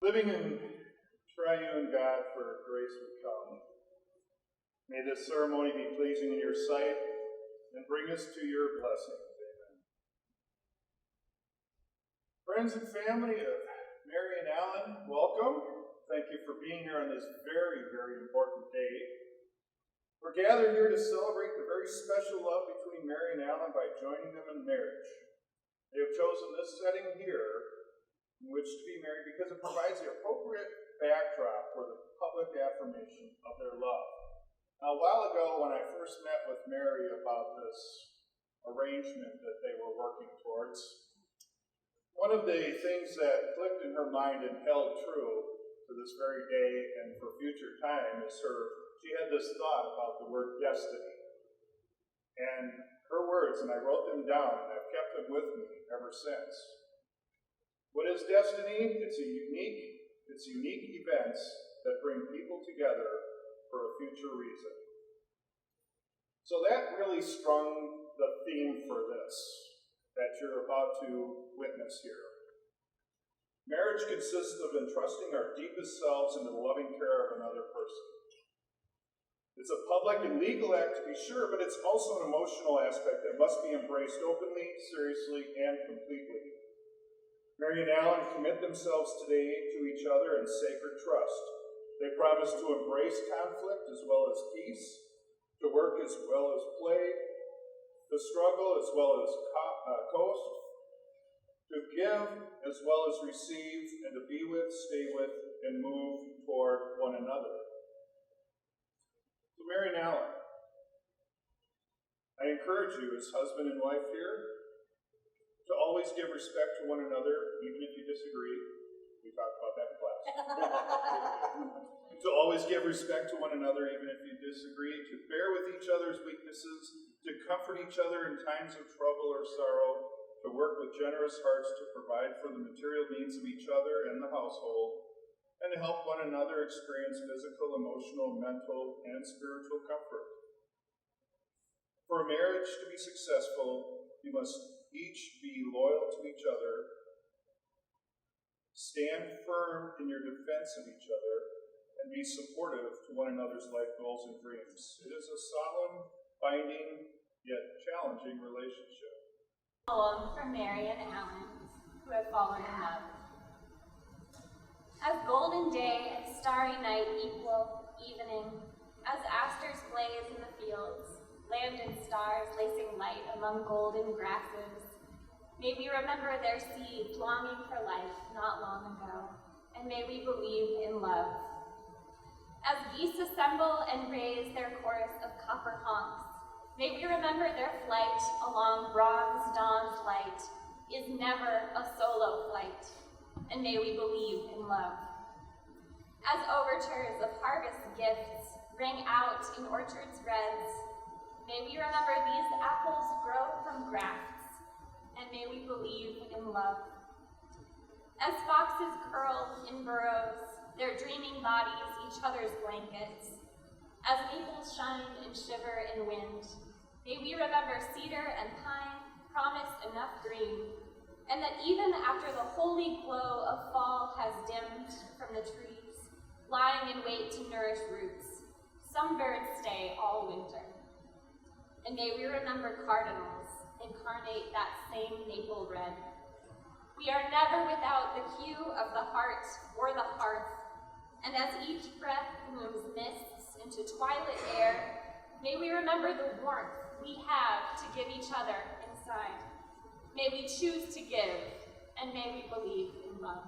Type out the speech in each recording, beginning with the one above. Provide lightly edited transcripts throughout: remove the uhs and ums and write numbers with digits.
Living in triune God, for grace would come. May this ceremony be pleasing in your sight and bring us to your blessings. Amen. Friends and family of Mary and Alan, welcome. Thank you for being here on this very, very important day. We're gathered here to celebrate the very special love between Mary and Alan by joining them in marriage. They have chosen this setting here in which to be married because it provides the appropriate backdrop for the public affirmation of their love. Now, a while ago, when I first met with Mary about this arrangement that they were working towards, one of the things that clicked in her mind and held true to this very day and for future time is she had this thought about the word destiny. And her words, and I wrote them down, and I've kept them with me ever since. What is destiny? It's unique events that bring people together for a future reason. So that really strung the theme for this that you're about to witness here. Marriage consists of entrusting our deepest selves into the loving care of another person. It's a public and legal act to be sure, but it's also an emotional aspect that must be embraced openly, seriously, and completely. Mary and Alan commit themselves today to each other in sacred trust. They promise to embrace conflict as well as peace, to work as well as play, to struggle as well as coast, to give as well as receive, and to be with, stay with, and move toward one another. So Mary and Alan, I encourage you as husband and wife here to always give respect to one another, even if you disagree. We talked about that in class. To always give respect to one another, even if you disagree. To bear with each other's weaknesses. To comfort each other in times of trouble or sorrow. To work with generous hearts to provide for the material needs of each other and the household. And to help one another experience physical, emotional, mental, and spiritual comfort. For a marriage to be successful, you must each be loyal to each other, stand firm in your defense of each other, and be supportive to one another's life goals and dreams. It is a solemn, binding, yet challenging relationship. Poem for Mary and Alan, who have fallen in love. As golden day and starry night equal evening, as asters blaze in the fields, lambent stars lacing light among golden grasses, may we remember their seed longing for life not long ago, and may we believe in love. As geese assemble and raise their chorus of copper honks, may we remember their flight along bronze dawn's light is never a solo flight, and may we believe in love. As overtures of harvest gifts ring out in orchards' reds, may we remember these apples grow from grafts, and may we believe in love. As foxes curl in burrows, their dreaming bodies each other's blankets, as maples shine and shiver in wind, may we remember cedar and pine promise enough green, and that even after the holy glow of fall has dimmed from the trees, lying in wait to nourish roots, some birds stay all winter. And may we remember cardinals incarnate that same maple red. We are never without the hue of the heart or the hearth, and as each breath blooms mists into twilight air, may we remember the warmth we have to give each other inside. May we choose to give, and may we believe in love.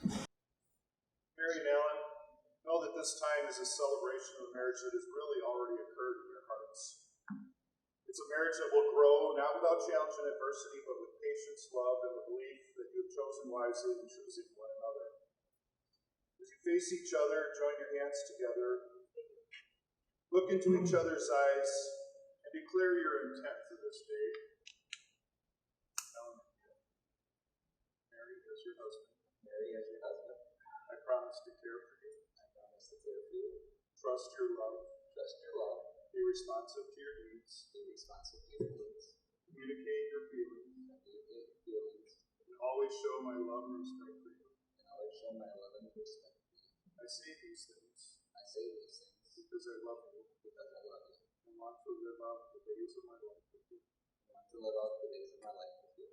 Mary and Alan, know that this time is a celebration of marriage that has really already occurred in your hearts. marriage that will grow, not without challenge and adversity, but with patience, love, and the belief that you have chosen wisely in choosing one another. As you face each other, join your hands together, look into each other's eyes, and declare your intent for this day. Mary, as your husband. Mary, as your husband. I promise to care for you. I promise to care for you. Trust your love. Trust your love. Be responsive to your needs. Be responsive to your needs. Communicate your feelings. Communicate your feelings. And always show my love and respect for you. And always show my love and respect for you. I say these things. I say these things. Because I love you. Because I love you. And want to live out the days of my life with you. I want to live out the days of my life with you.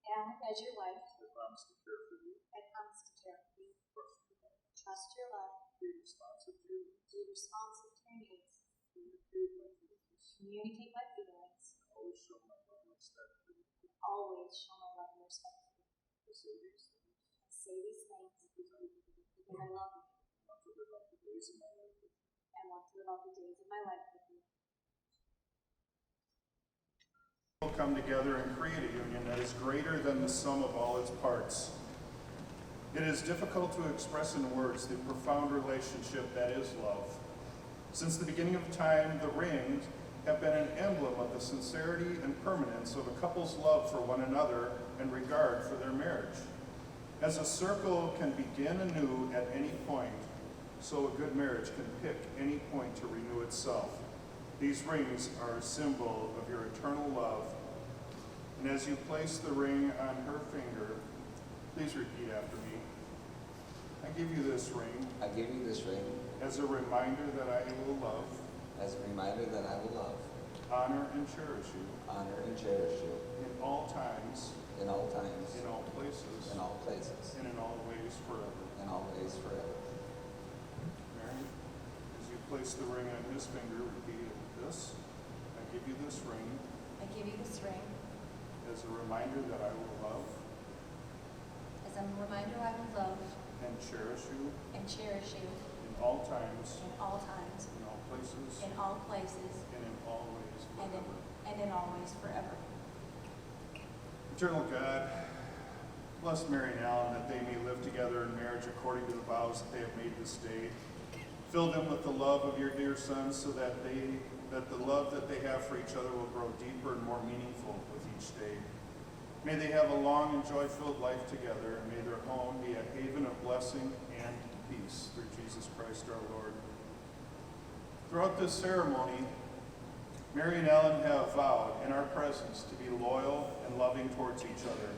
Alan, as your wife, I promise to care for you. I promise to care for you. Trust your love. Trust your love. Be responsive to your needs. Be responsive to your needs. Communicate my feelings. Communicate my feelings. Always show my love and respect for you. Always show my love and respect for you. I say these things. I say these things Because I love you. because I love you. I want to live out the days of my life with you. I want to live out the days of my life with you. Will come together and create a union that is greater than the sum of all its parts. It is difficult to express in words the profound relationship that is love. Since the beginning of time, the rings have been an emblem of the sincerity and permanence of a couple's love for one another and regard for their marriage. As a circle can begin anew at any point, so a good marriage can pick any point to renew itself. These rings are a symbol of your eternal love. And as you place the ring on her finger, please repeat after me. I give you this ring I give you this ring as a reminder that I will love, as a reminder that I will love, honor, and cherish you honor, and cherish you in all times, in all times, in all places, in all places, and in all ways forever. in all ways forever. Mary, as you place the ring on his finger, repeat this. I give you this ring I give you this ring as a reminder that I will love as a reminder I will love and cherish you and cherish you in all times, in all times, in all places, in all places, and in all ways forever. and in all ways forever. Eternal God, bless Mary and Alan that they may live together in marriage according to the vows that they have made this day. Fill them with the love of your dear Son so that the love that they have for each other will grow deeper and more meaningful with each day. May they have a long and joy-filled life together, and may their home be a haven of blessing and peace through Jesus Christ our Lord. Throughout this ceremony, Mary and Ellen have vowed in our presence to be loyal and loving towards each other.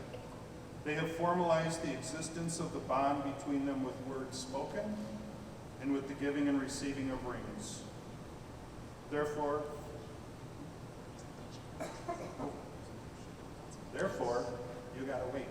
They have formalized the existence of the bond between them with words spoken and with the giving and receiving of rings. Therefore, you gotta wait.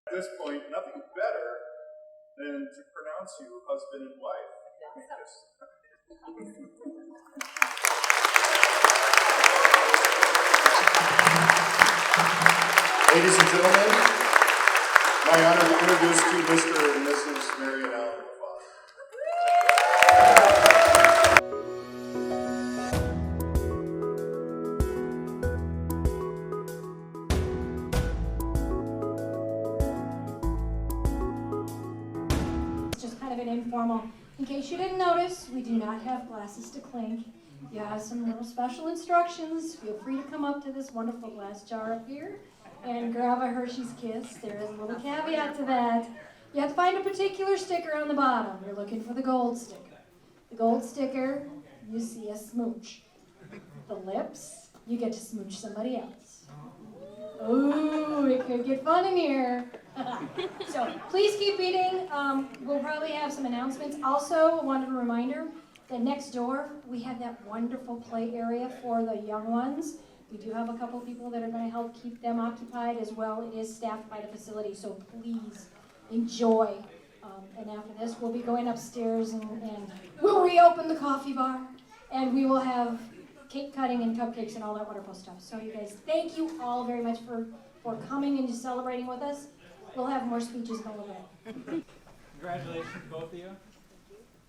At this point, nothing better than to pronounce you husband and wife. Ladies and gentlemen, my honor to introduce to you Mr. and Mrs. Mary and Alan LaFosse. It's just kind of an informal. In case you didn't notice, we do not have glasses to clink. If you have some little special instructions, feel free to come up to this wonderful glass jar up here and grab a Hershey's Kiss. There is a little caveat to that. You have to find a particular sticker on the bottom. You're looking for the gold sticker. The gold sticker, you see a smooch. The lips, you get to smooch somebody else. Ooh, it could get fun in here. So please keep eating. We'll probably have some announcements. Also, wanted a reminder that next door we have that wonderful play area for the young ones. We do have a couple people that are going to help keep them occupied as well. It is staffed by the facility, so please enjoy. And after this, we'll be going upstairs and we'll reopen the coffee bar, and we will have cake cutting and cupcakes and all that wonderful stuff. So you guys, thank you all very much for coming and just celebrating with us. We'll have more speeches in a little bit. Congratulations, both of you.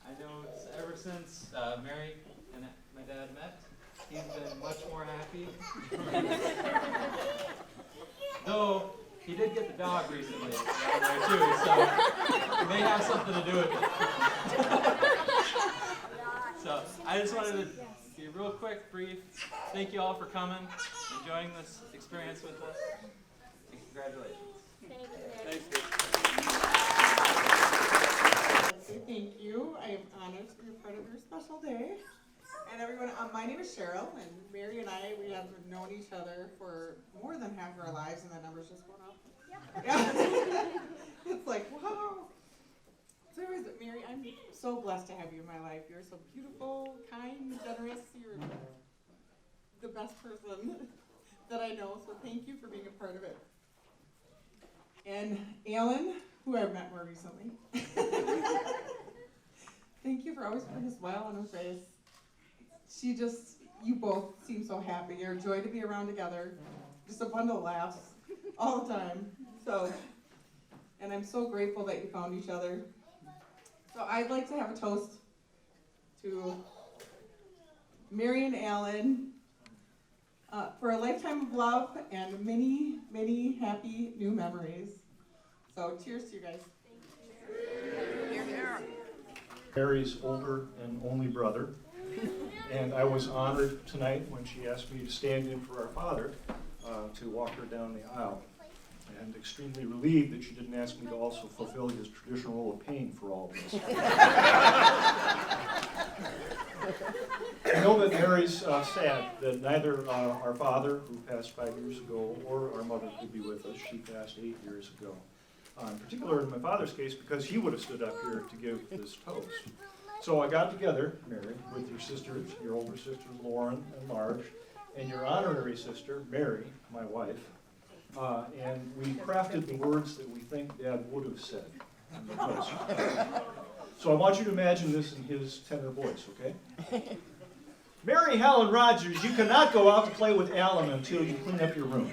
I know it's ever since Mary and my dad met, he's been much more happy. Though he did get the dog recently down there too, so it may have something to do with it. So I just wanted to be real quick, brief. Thank you all for coming, enjoying this experience with us, and congratulations. Thank you. Thank you. I am honored to be a part of your special day. And everyone, my name is Cheryl, and Mary and I, we have known each other for more than half of our lives, and that number's just going up. Yeah. It's like, wow. So anyways, Mary, I'm so blessed to have you in my life. You're so beautiful, kind, generous. You're the best person that I know, so thank you for being a part of it. And Alan, who I've met more recently. Thank you for always putting a smile on her face. You both seem so happy. You're a joy to be around together. Just a bundle of laughs all the time. And I'm so grateful that you found each other. So I'd like to have a toast to Mary and Alan for a lifetime of love and many, many happy new memories. So cheers to you guys. Mary's older and only brother, and I was honored tonight when she asked me to stand in for our father to walk her down the aisle, and extremely relieved that she didn't ask me to also fulfill his traditional role of paying for all of this. I know that Mary's sad that neither our father, who passed 5 years ago, or our mother could be with us. She passed 8 years ago. In particular, in my father's case, because he would have stood up here to give this toast. So I got together, Mary, with your sisters, your older sisters, Lauren and Marge, and your honorary sister, Mary, my wife, and we crafted the words that we think Dad would have said in the toast. So I want you to imagine this in his tenor voice, okay? Mary Helen Rogers, you cannot go out to play with Alan until you clean up your room.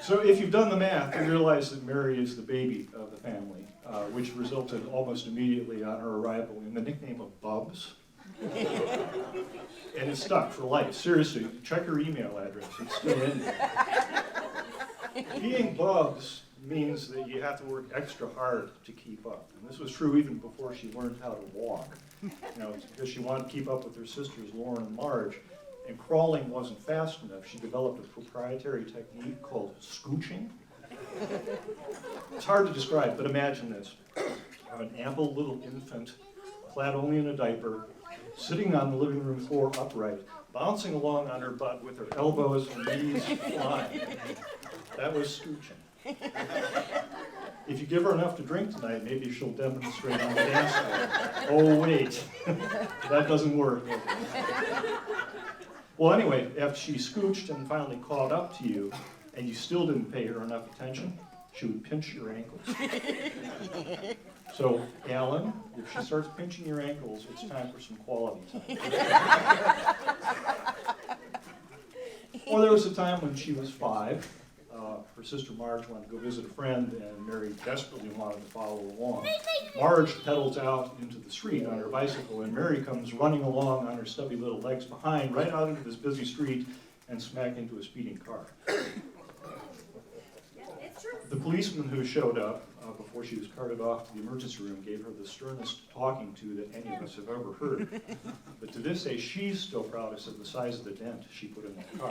So if you've done the math, you realize that Mary is the baby of the family, which resulted almost immediately on her arrival in the nickname of Bubs. And it stuck for life. Seriously, check her email address. It's still in there. Being Bubs means that you have to work extra hard to keep up. And this was true even before she learned how to walk. Because she wanted to keep up with her sisters, Lauren and Marge. And crawling wasn't fast enough. She developed a proprietary technique called scooching. It's hard to describe, but imagine this. An ample little infant, clad only in a diaper, sitting on the living room floor upright, bouncing along on her butt with her elbows and knees flying. That was scooching. If you give her enough to drink tonight, maybe she'll demonstrate on the dance floor. Oh, wait. That doesn't work. Well, anyway, after she scooched and finally caught up to you, and you still didn't pay her enough attention, she would pinch your ankles. So, Alan, if she starts pinching your ankles, it's time for some quality time. Or there was a time when she was 5. Her sister Marge wanted to go visit a friend, and Mary desperately wanted to follow along. Marge pedals out into the street on her bicycle, and Mary comes running along on her stubby little legs behind, right out into this busy street, and smack into a speeding car. The policeman who showed up before she was carted off to the emergency room gave her the sternest talking to that any of us have ever heard. But to this day, she's still proudest of the size of the dent she put in that car.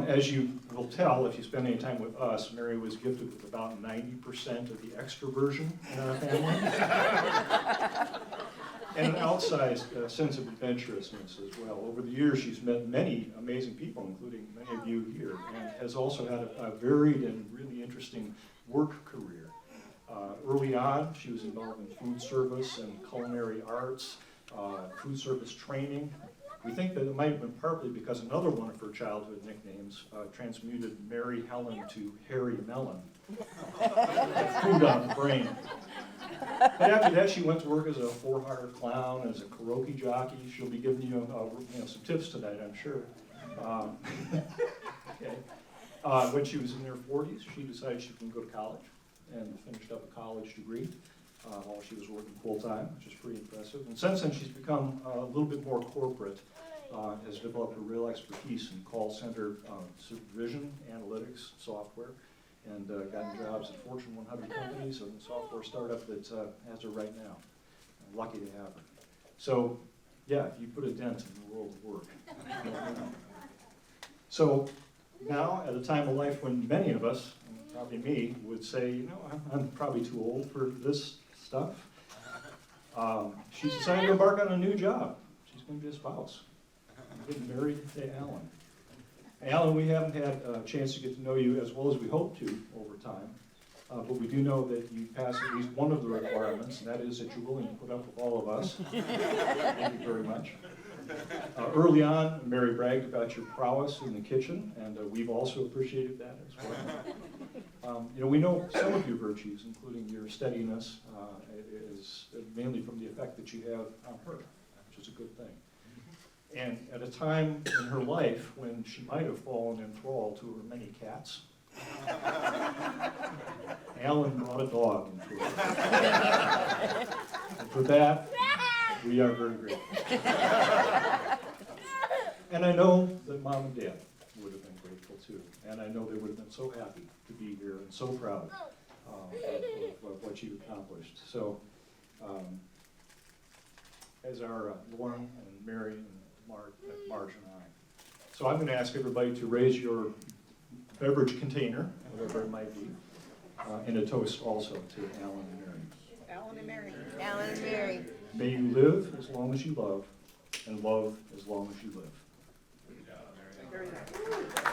As you will tell, if you spend any time with us, Mary was gifted with about 90% of the extroversion in our family. And an outsized sense of adventurousness as well. Over the years, she's met many amazing people, including many of you here, and has also had a varied and really interesting work career. Early on, she was involved in food service and culinary arts, food service training. We think that it might have been partly because another one of her childhood nicknames transmuted Mary Helen to Harry Mellon. Food on the brain. But after that, she went to work as a for-hire clown, as a karaoke jockey. She'll be giving you, some tips tonight, I'm sure. Okay. When she was in her 40s, she decided she was going to go to college and finished up a college degree while she was working full-time, which is pretty impressive. And since then, she's become a little bit more corporate, has developed a real expertise in call center supervision, analytics, software, and gotten jobs at Fortune 100 companies and a software startup that has her right now. I'm lucky to have her. So, yeah, you put a dent in the world of work. So now, at a time of life when many of us, and probably me, would say, you know, I'm probably too old for this stuff, she's decided to embark on a new job. She's going to be a spouse. I'm getting married to Alan. Alan, we haven't had a chance to get to know you as well as we hope to over time, but we do know that you pass at least one of the requirements, and that is that you're willing to put up with all of us. Thank you very much. Early on, Mary bragged about your prowess in the kitchen, and we've also appreciated that as well. We know some of your virtues, including your steadiness, is mainly from the effect that you have on her, which is a good thing. And at a time in her life when she might have fallen in thrall to her many cats, Alan brought a dog into her life. And for that, we are very grateful. And I know that Mom and Dad would have been grateful too. And I know they would have been so happy to be here and so proud of what you've accomplished. So, as are Lauren and Mary and Marge and I. So I'm going to ask everybody to raise your beverage container, whatever it might be, and a toast also to Alan and Mary. Alan and Mary. Alan and Mary. May you live as long as you love, and love as long as you live. Very nice.